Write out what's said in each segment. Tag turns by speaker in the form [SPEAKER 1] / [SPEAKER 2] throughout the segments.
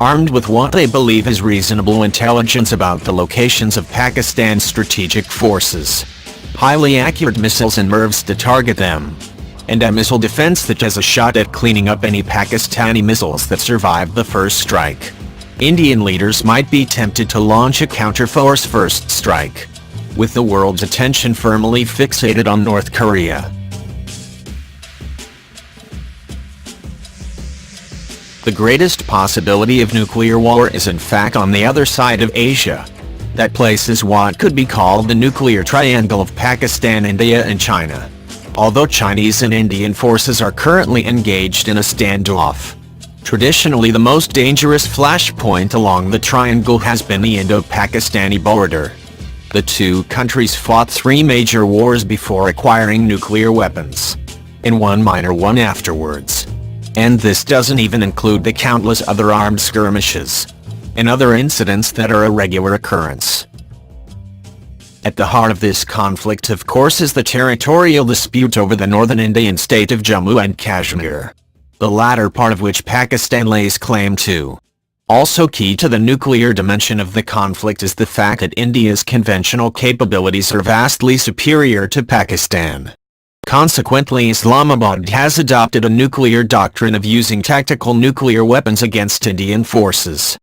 [SPEAKER 1] armed with what they believe is reasonable intelligence about the locations of Pakistan's strategic forces, highly accurate missiles and MIRVs to target them, and a missile defense that has a shot at cleaning up any Pakistani missiles that survive the first strike. Indian leaders might be tempted to launch a counterforce first strike, with the world's attention firmly fixated on North Korea. The greatest possibility of nuclear war is in fact on the other side of Asia. That place is what could be called the nuclear triangle of Pakistan, India and China. Although Chinese and Indian forces are currently engaged in a standoff, traditionally the most dangerous flashpoint along the triangle has been the Indo-Pakistani border. The two countries fought 3 major wars before acquiring nuclear weapons, and 1 minor one afterwards. And this doesn't even include the countless other armed skirmishes and other incidents that are a regular occurrence. At the heart of this conflict, of course, is the territorial dispute over the northern Indian state of Jammu and Kashmir, the latter part of which Pakistan lays claim to. Also key to the nuclear dimension of the conflict is the fact that India's conventional capabilities are vastly superior to Pakistan. Consequently, Islamabad has adopted a nuclear doctrine of using tactical nuclear weapons against Indian forces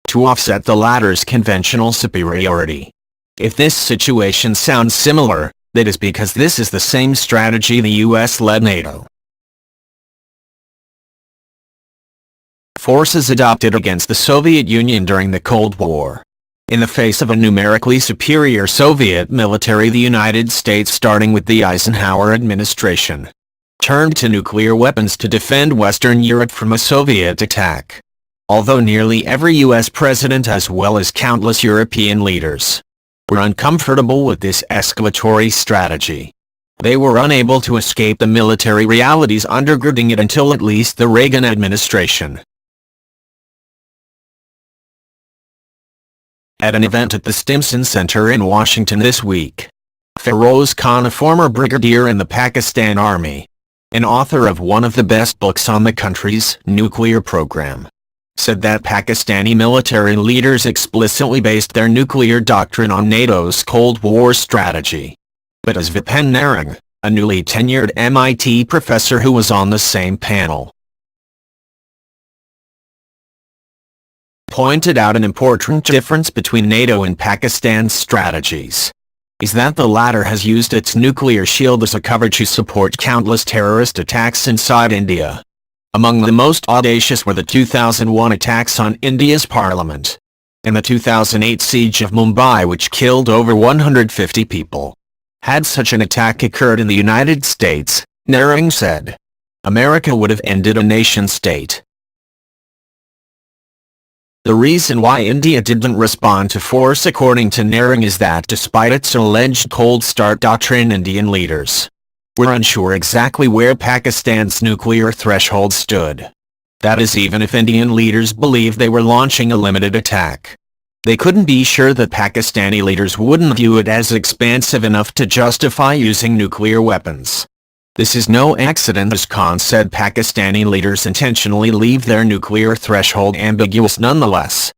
[SPEAKER 1] to offset the latter's conventional superiority. If this situation sounds similar, that is because this is the same strategy the US-led NATO forces adopted against the Soviet Union during the Cold War. In the face of a numerically superior Soviet military, the United States, starting with the Eisenhower administration, turned to nuclear weapons to defend Western Europe from a Soviet attack. Although nearly every US president as well as countless European leaders were uncomfortable with this escalatory strategy, they were unable to escape the military realities undergirding it until at least the Reagan administration. At an event at the Stimson Center in Washington this week, Feroz Khan, a former brigadier in the Pakistan Army, and author of one of the best books on the country's nuclear program, said that Pakistani military leaders explicitly based their nuclear doctrine on NATO's Cold War strategy. But as Vipin Narang, a newly tenured MIT professor who was on the same panel, pointed out, an important difference between NATO and Pakistan's strategies is that the latter has used its nuclear shield as a cover to support countless terrorist attacks inside India. Among the most audacious were the 2001 attacks on India's parliament, and the 2008 siege of Mumbai, which killed over 150 people. Had such an attack occurred in the United States, Narang said, America would have ended a nation-state. The reason why India didn't respond to force, according to Narang, is that despite its alleged cold start doctrine, Indian leaders were unsure exactly where Pakistan's nuclear threshold stood. That is, even if Indian leaders believed they were launching a limited attack, they couldn't be sure that Pakistani leaders wouldn't view it as expansive enough to justify using nuclear weapons. This is no accident, as Khan said. Pakistani leaders intentionally leave their nuclear threshold ambiguous nonetheless.